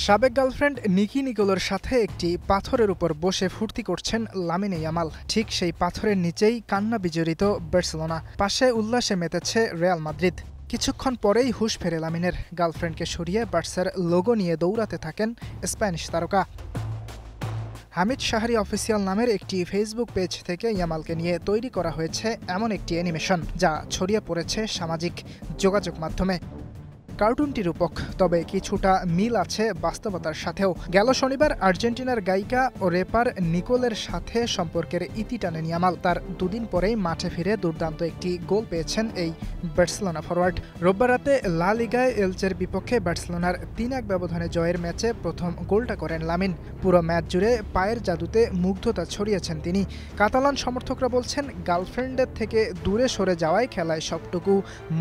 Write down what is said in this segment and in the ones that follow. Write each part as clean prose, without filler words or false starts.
সাবেক গার্লফ্রেন্ড নিকি নিকোলের সাথে একটি পাথরের উপর বসে ফুর্তি করছেন লামিনে ইয়ামাল। ঠিক সেই পাথরের নিচেই কান্না বিজড়িত বার্সেলোনা, পাশে উল্লাসে মেতেছে রিয়াল মাদ্রিদ। কিছুক্ষণ পরেই হুঁশ ফেরে লামিনের। গার্লফ্রেন্ডকে সরিয়ে বার্সার লোগো নিয়ে দৌড়াতে থাকেন স্প্যানিশ তারকা। হামিদ শাহরি অফিসিয়াল নামের একটি ফেসবুক পেজ থেকে ইয়ামালকে নিয়ে তৈরি করা হয়েছে এমন একটি অ্যানিমেশন, যা ছড়িয়ে পড়েছে সামাজিক যোগাযোগ মাধ্যমে। কার্টুনটি রূপক, তবে কিছুটা মিল আছে বাস্তবতার সাথেও। গেল শনিবার আর্জেন্টিনার গায়িকা ও রেপার নিকোলের সাথে সম্পর্কের ইতি টানেন ইয়ামাল। তার দুদিন পরেই মাঠে ফিরে দুর্দান্ত একটি গোল পেয়েছেন এই বার্সেলোনা ফরোয়ার্ড। রোববার রাতে লা লিগায় এলচের বিপক্ষে বার্সেলোনার ৩-১ ব্যবধানে জয়ের ম্যাচে প্রথম গোলটা করেন লামিন। পুরো ম্যাচ জুড়ে পায়ের জাদুতে মুগ্ধতা ছড়িয়েছেন তিনি। কাতালান সমর্থকরা বলছেন, গার্লফ্রেন্ডের থেকে দূরে সরে যাওয়ায় খেলায় সবটুকু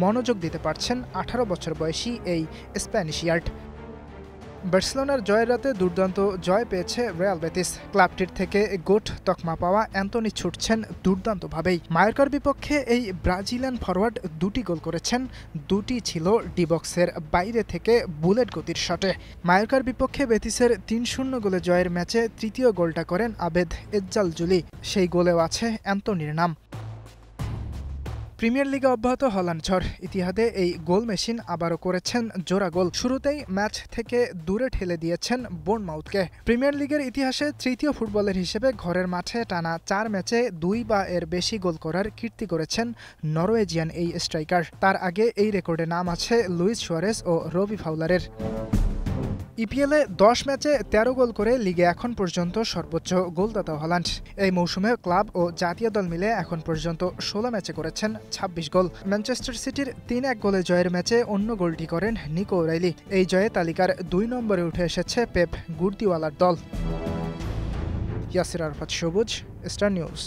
মনোযোগ দিতে পারছেন ১৮ বছর বয়সী এই স্প্যানিশ ইয়ার্ড। বার্সেলোনার জয়ের রাতে দুর্দান্ত জয় পেয়েছে রিয়াল বেতিস। ক্লাবটির থেকে গোট তকমা পাওয়া অ্যান্তনি ছুটছেন দুর্দান্তভাবেই। মায়োর্কার বিপক্ষে এই ব্রাজিলিয়ান ফরোয়ার্ড দুটি গোল করেছেন, দুটি ছিল ডি বক্সের বাইরে থেকে বুলেট গতির শটে। মায়োর্কার বিপক্ষে বেতিসের ৩-০ গোলে জয়ের ম্যাচে তৃতীয় গোলটা করেন আবেদ এজ্জালজুলি। সেই গোলেও আছে অ্যান্তনির নাম। প্রিমিয়ার লিগে অব্যাহত হল্যান্ড ঝড়। ইতিহাদে এই গোল মেশিন আবারও করেছেন জোড়া গোল। শুরুতেই ম্যাচ থেকে দূরে ঠেলে দিয়েছেন বোর্নমাউথকে। প্রিমিয়ার লিগের ইতিহাসে তৃতীয় ফুটবলার হিসেবে ঘরের মাঠে টানা ৪ ম্যাচে ২ বা এর বেশি গোল করার কীর্তি করেছেন নরওয়েজিয়ান এই স্ট্রাইকার। তার আগে এই রেকর্ডে নাম আছে লুইস সুয়ারেস ও রবি ফাউলারের। ইপিএলে ১০ ম্যাচে ১৩ গোল করে লিগে এখন পর্যন্ত সর্বোচ্চ গোলদাতা হল্যান্ড। এই মৌসুমে ক্লাব ও জাতীয় দল মিলে এখন পর্যন্ত ১৬ ম্যাচে করেছেন ২৬ গোল। ম্যানচেস্টার সিটির ৩-১ গোলে জয়ের ম্যাচে অন্য গোলটি করেন নিকো ওরাইলি। এই জয়ে তালিকার ২ নম্বরে উঠে এসেছে পেপ গুর্দিওয়ালার দল। ইয়াসির আরাফাত সবুজ, স্টার নিউজ।